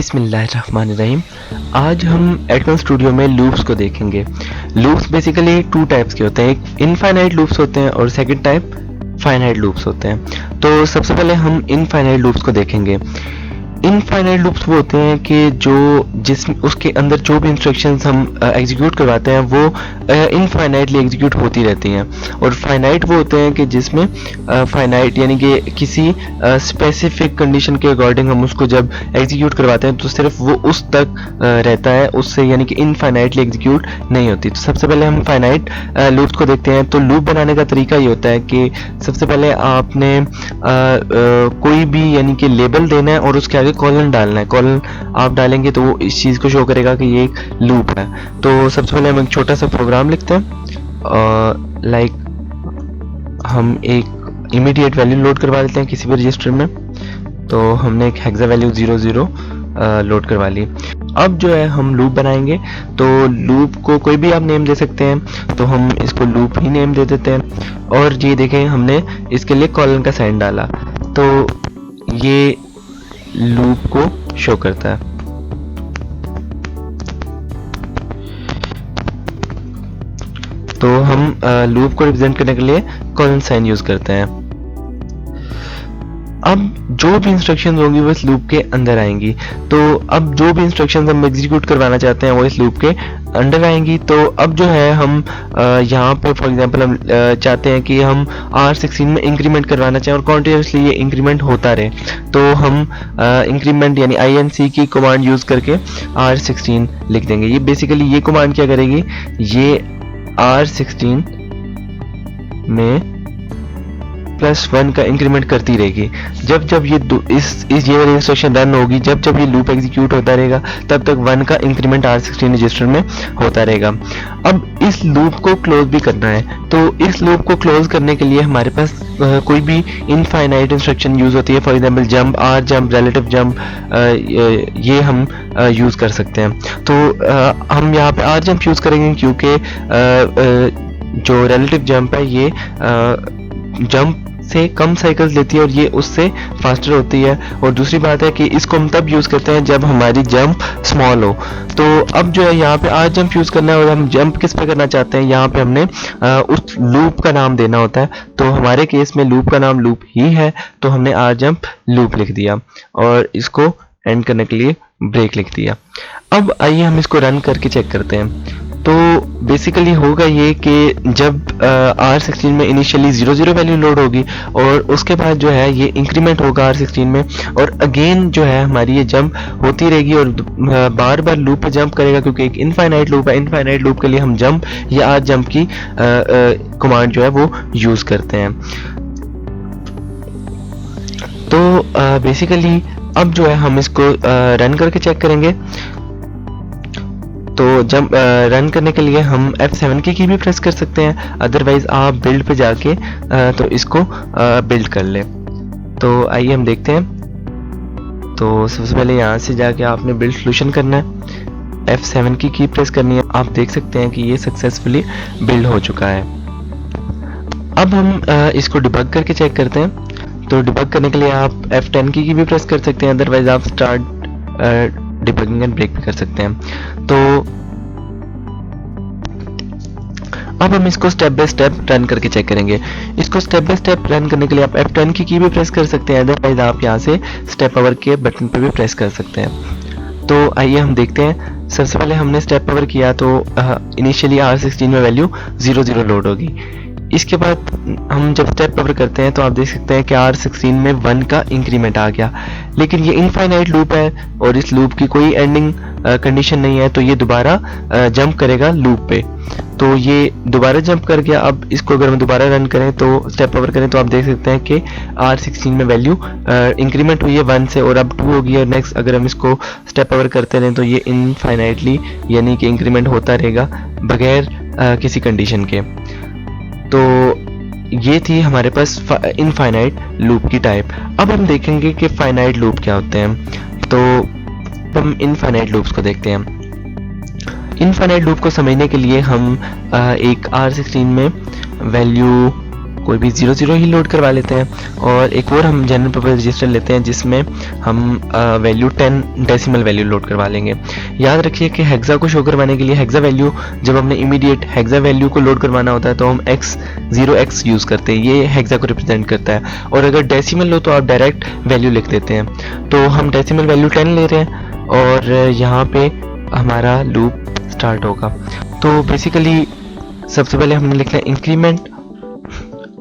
बिस्मिल्लाहिर्रहमानिर्रहीम। आज हम एटम स्टूडियो में लूप्स को देखेंगे। लूप्स बेसिकली टू टाइप्स के होते हैं, एक इनफाइनाइट लूप्स होते हैं और सेकंड टाइप फाइनाइट लूप्स होते हैं। तो सबसे पहले हम इनफाइनाइट लूप्स को देखेंगे। इनफाइनाइट लूप्स वो होते हैं कि उसके अंदर जो भी इंस्ट्रक्शंस हम एग्जीक्यूट करवाते हैं वो इनफाइनाइटली एग्जीक्यूट होती रहती हैं। और फाइनाइट वो होते हैं कि जिसमें फाइनाइट यानी कि किसी स्पेसिफिक कंडीशन के अकॉर्डिंग हम उसको जब एग्जीक्यूट करवाते हैं तो सिर्फ वो उस तक रहता है, उससे यानी कि इनफाइनाइटली एग्जीक्यूट नहीं होती। तो सबसे पहले हम फाइनाइट लूप्स को देखते हैं। तो लूप बनाने का तरीका ये होता है कि सबसे पहले आपने कोई भी यानी कि लेबल देना है और उसके आगे कॉलन डालना है। कॉलन आप डालेंगे तो वो इस चीज़ को शो करेगा कि ये एक लूप है। तो सबसे पहले हम एक छोटा सा प्रोग्राम लिखते हैं, लाइक हम एक इमीडिएट वैल्यू लोड करवा देते हैं किसी भी रजिस्टर में। तो हमने एक हेक्सा वैल्यू 00 लोड करवा ली। अब जो है हम लूप बनाएंगे। तो लूप को कोई भी आप नेम दे सकते हैं, तो हम इसको लूप ही नेम दे देते हैं। और ये देखें हमने इसके लिए कॉलन का साइन डाला तो ये लूप को शो करता है। तो हम लूप को रिप्रेजेंट करने के लिए कॉलन साइन यूज करते हैं। अब जो भी इंस्ट्रक्शंस होंगी वो इस लूप के अंदर आएंगी। तो अब जो भी इंस्ट्रक्शंस हम एग्जीक्यूट करवाना चाहते हैं वो इस लूप के अंदर आएंगी। तो अब जो है हम यहाँ पे फॉर एग्जांपल हम चाहते हैं कि हम R16 में इंक्रीमेंट करवाना चाहें और कॉन्टिन्यूसली ये इंक्रीमेंट होता रहे। तो हम इंक्रीमेंट यानी INC की कमांड यूज करके R16 लिख देंगे। ये बेसिकली ये कमांड क्या करेगी, ये R16 में +1 का इंक्रीमेंट करती रहेगी। जब जब ये ये वाली इंस्ट्रक्शन रन होगी, जब जब ये लूप एग्जीक्यूट होता रहेगा तब तक 1 का इंक्रीमेंट R16 रजिस्टर में होता रहेगा। अब इस लूप को क्लोज भी करना है। तो इस लूप को क्लोज करने के लिए हमारे पास कोई भी इनफाइनाइट इंस्ट्रक्शन यूज होती है। For example jump, R jump, relative jump, ये हम यूज कर सकते हैं। तो हम यहाँ पे R जंप यूज करेंगे क्योंकि जो रिलेटिव जंप है ये जंप से कम साइकिल्स लेती है और ये उससे फास्टर होती है। और दूसरी बात है कि इसको हम तब यूज करते हैं जब हमारी जंप स्मॉल हो। तो अब जो है यहाँ पे आर जंप यूज करना है और हम जंप किस पे करना चाहते हैं, यहाँ पे हमने उस लूप का नाम देना होता है। तो हमारे केस में लूप का नाम लूप ही है, तो हमने आर जंप लूप लिख दिया और इसको एंड करने के लिए ब्रेक लिख दिया। अब आइए हम इसको रन करके चेक करते हैं। तो बेसिकली होगा ये कि जब R16 में इनिशियली 00 वैल्यू लोड होगी और उसके बाद जो है ये इंक्रीमेंट होगा R16 में और अगेन जो है हमारी ये जंप होती रहेगी और बार बार लूप पे जंप करेगा क्योंकि एक इनफाइनाइट लूप है। इनफाइनाइट लूप के लिए हम जंप या आर जंप की कमांड जो है वो यूज करते हैं। तो बेसिकली अब जो है हम इसको रन करके चेक करेंगे। तो जब रन करने के लिए हम F7 की भी प्रेस कर सकते हैं, अदरवाइज आप बिल्ड पे जाके तो इसको बिल्ड कर ले। तो आइए हम देखते हैं। तो सबसे पहले यहाँ से जाके आपने बिल्ड सोल्यूशन करना है, F7 की प्रेस करनी है। आप देख सकते हैं कि ये सक्सेसफुली बिल्ड हो चुका है। अब हम इसको डिबग करके चेक करते हैं। तो डिबग करने के लिए आप F10 की भी प्रेस कर सकते हैं, अदरवाइज आप स्टार्ट डिबगिंग एंड ब्रेक भी कर सकते हैं। तो अब हम इसको स्टेप बाय स्टेप रन करके चेक करेंगे। इसको स्टेप बाय स्टेप रन करने के लिए आप F10 की भी प्रेस कर सकते हैं, अदरवाइज आप यहाँ से स्टेप पावर के बटन पर भी प्रेस कर सकते हैं। तो आइए हम देखते हैं। सबसे पहले हमने स्टेप पावर किया तो इनिशियली R16 में वैल्यू 00 लोड होगी। इसके बाद हम जब स्टेप पावर करते हैं तो आप देख सकते हैं कि R16 में 1 का इंक्रीमेंट आ गया। लेकिन ये इनफाइनाइट लूप है और इस लूप की कोई एंडिंग कंडीशन नहीं है, तो ये दोबारा जंप करेगा लूप पे। तो ये दोबारा जंप कर गया। अब इसको अगर हम दोबारा रन करें तो स्टेप पावर करें तो आप देख सकते हैं कि R16 में वैल्यू इंक्रीमेंट हुई है 1 से और अब 2 होगी। और नेक्स्ट अगर हम इसको स्टेप पावर करते रहें तो ये इनफाइनाइटली यानी कि इंक्रीमेंट होता रहेगा बगैर किसी कंडीशन के। तो ये थी हमारे पास इनफाइनाइट लूप की टाइप। अब हम देखेंगे कि फाइनाइट लूप क्या होते हैं। तो हम इनफाइनाइट लूप्स को देखते हैं। इनफाइनाइट लूप को समझने के लिए हम एक R16 में वैल्यू कोई भी 00 ही लोड करवा लेते हैं। और एक और हम जनरल पर्पस रजिस्टर लेते हैं जिसमें हम वैल्यू 10 डेसिमल वैल्यू लोड करवा लेंगे। याद रखिए कि हेक्सा को शो करवाने के लिए हेक्सा वैल्यू, जब हमने इमीडिएट हेक्सा वैल्यू को लोड करवाना होता है तो हम x0x यूज़ करते हैं, ये हेक्सा को रिप्रेजेंट करता है। और अगर डेसिमल हो तो आप डायरेक्ट वैल्यू लिख देते हैं। तो हम डेसिमल वैल्यू 10 ले रहे हैं और यहाँ पे हमारा लूप स्टार्ट होगा। तो बेसिकली सबसे पहले हमने लिखना है इंक्रीमेंट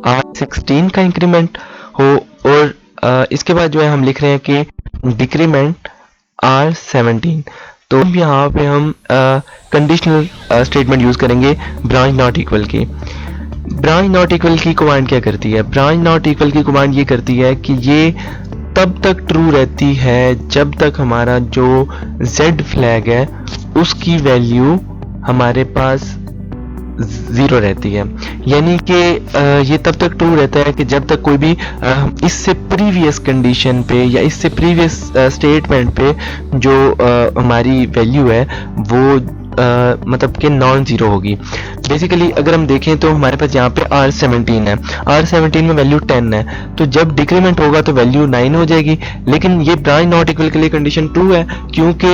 R16 का इंक्रीमेंट हो, और इसके बाद जो है हम लिख रहे हैं कि डिक्रीमेंट R17। तो यहाँ पे हम कंडीशनल स्टेटमेंट यूज़ करेंगे ब्रांच नॉट इक्वल की। ब्रांच नॉट इक्वल की कमांड क्या करती है? ब्रांच नॉट इक्वल की कमांड ये करती है कि ये तब तक ट्रू रहती है जब तक हमारा जो z फ्लैग है उसकी वैल्यू हमारे पास 0 रहती है। यानी कि ये तब तक ट्रू रहता है कि जब तक कोई भी इससे प्रीवियस कंडीशन पे या इससे प्रीवियस स्टेटमेंट पे जो हमारी वैल्यू है वो मतलब कि नॉन ज़ीरो होगी। बेसिकली अगर हम देखें तो हमारे पास यहाँ पे R17 है, R17 में वैल्यू 10 है, तो जब डिक्रीमेंट होगा तो वैल्यू 9 हो जाएगी। लेकिन ये ब्रांच नॉट इक्वल के लिए कंडीशन ट्रू है क्योंकि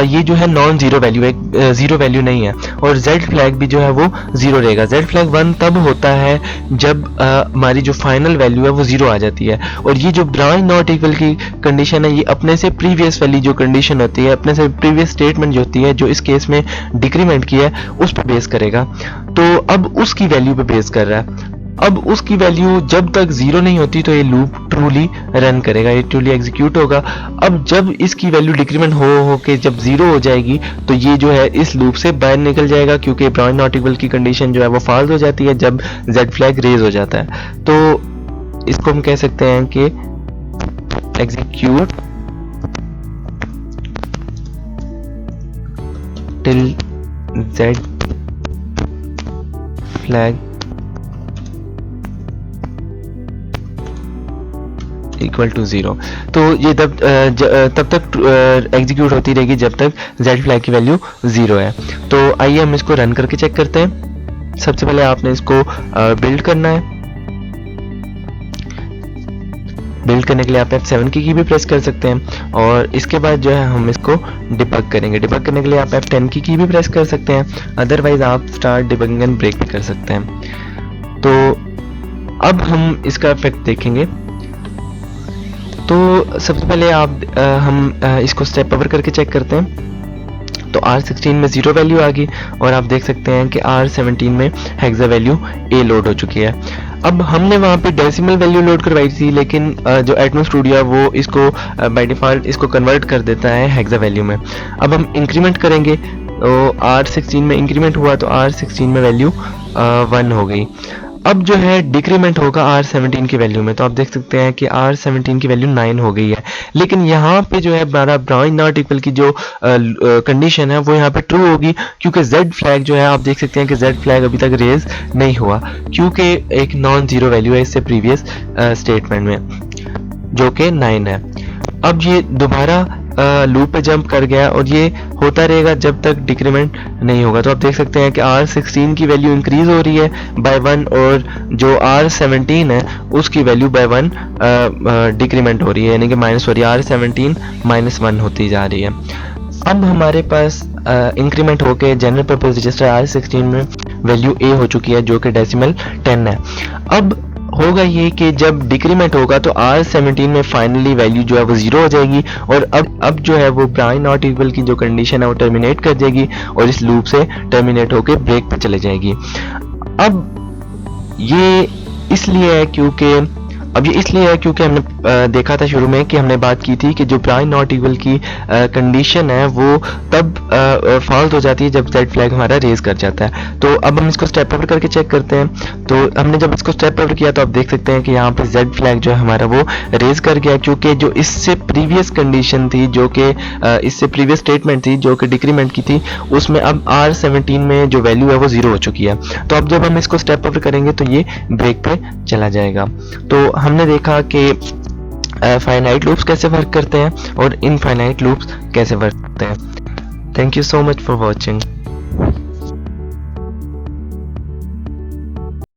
ये जो है नॉन ज़ीरो वैल्यू है, ज़ीरो वैल्यू नहीं है। और z फ्लैग भी जो है वो 0 रहेगा। z फ्लैग 1 तब होता है जब हमारी जो फाइनल वैल्यू है वो 0 आ जाती है। और ये जो ब्रांच नॉट इक्वल की कंडीशन है ये अपने से प्रीवियस वाली जो कंडीशन होती है, अपने से प्रीवियस स्टेटमेंट जो होती है, जो इस केस में डिक्रीमेंट की है, उस पर बेस करेगा। तो अब उसकी वैल्यू पे बेस कर रहा है। अब उसकी वैल्यू जब तक 0 नहीं होती तो ये लूप ट्रूली रन करेगा, ये ट्रूली एग्जीक्यूट होगा। अब जब इसकी वैल्यू डिक्रीमेंट हो के जब 0 हो जाएगी तो ये जो है इस लूप से बाहर निकल जाएगा क्योंकि ब्रांच नॉट इक्वल की कंडीशन जो है वो फॉल्स हो जाती है जब z फ्लैग रेज हो जाता है। तो इसको हम कह सकते हैं कि execute till z flag equal to 0। तो ये तब तक एग्जीक्यूट होती रहेगी जब तक z फ्लैग की वैल्यू 0 है। तो आइए हम इसको रन करके चेक करते हैं। सबसे पहले आपने इसको बिल्ड करना है। बिल्ड करने के लिए आप F7 की भी प्रेस कर सकते हैं और इसके बाद जो है हम इसको डिबग करेंगे। डिबग करने के लिए आप F10 की भी प्रेस कर सकते हैं, अदरवाइज आप स्टार्ट डिबगिंग एंड ब्रेक भी कर सकते हैं। तो अब हम इसका इफेक्ट देखेंगे। तो सबसे पहले हम इसको स्टेप ओवर करके चेक करते हैं। तो R16 में 0 वैल्यू आ गई और आप देख सकते हैं कि R17 में हेक्सा वैल्यू A लोड हो चुकी है। अब हमने वहाँ पे डेसिमल वैल्यू लोड करवाई थी, लेकिन जो एटमॉस स्टूडियो वो इसको बाय डिफ़ॉल्ट इसको कन्वर्ट कर देता है हेक्सा वैल्यू में। अब हम इंक्रीमेंट करेंगे तो R16 में इंक्रीमेंट हुआ तो R16 में वैल्यू 1 हो गई। अब जो है डिक्रीमेंट होगा R17 की वैल्यू में, तो आप देख सकते हैं कि R17 की वैल्यू 9 हो गई है। लेकिन यहाँ पे जो है हमारा ब्रांच नॉट इक्वल की जो कंडीशन है वो यहाँ पे ट्रू होगी क्योंकि z फ्लैग जो है आप देख सकते हैं कि z फ्लैग अभी तक रेज नहीं हुआ क्योंकि एक नॉन ज़ीरो वैल्यू है इससे प्रीवियस स्टेटमेंट में जो कि 9 है। अब ये दोबारा लूप पे जंप कर गया और ये होता रहेगा जब तक डिक्रीमेंट नहीं होगा। तो आप देख सकते हैं कि R16 की वैल्यू इंक्रीज हो रही है बाय 1 और जो R17 है उसकी वैल्यू बाय 1 डिक्रीमेंट हो रही है, यानी कि माइनस हो रही है। R17 -1 होती जा रही है। अब हमारे पास इंक्रीमेंट होके जनरल पर्पस रजिस्टर R16 में वैल्यू A हो चुकी है जो कि डेसिमल 10 है। अब होगा ये कि जब डिक्रीमेंट होगा तो R17 में फाइनली वैल्यू जो है वो 0 हो जाएगी और अब जो है वो ब्रांच नॉट इक्वल की जो कंडीशन है वो टर्मिनेट कर देगी और इस लूप से टर्मिनेट होकर ब्रेक पे चले जाएगी। अब ये इसलिए है क्योंकि हमने देखा था शुरू में कि हमने बात की थी कि जो ब्रांच नॉट इक्वल की कंडीशन है वो तब फॉल्स हो जाती है जब z फ्लैग हमारा रेज कर जाता है। तो अब हम इसको स्टेप ओवर करके चेक करते हैं। तो हमने जब इसको स्टेप ओवर किया तो आप देख सकते हैं कि यहाँ पे z फ्लैग जो है हमारा वो रेज कर गया क्योंकि जो इससे प्रीवियस कंडीशन थी, जो कि इससे प्रीवियस स्टेटमेंट थी जो कि डिक्रीमेंट की थी, उसमें अब R17 में जो वैल्यू है वो 0 हो चुकी है। तो अब जब हम इसको स्टेप ओवर करेंगे तो ये ब्रेक पे चला जाएगा। तो हमने देखा कि फाइनाइट लूप्स कैसे वर्क करते हैं और इनफाइनाइट लूप्स कैसे वर्क करते हैं। Thank you so much for watching.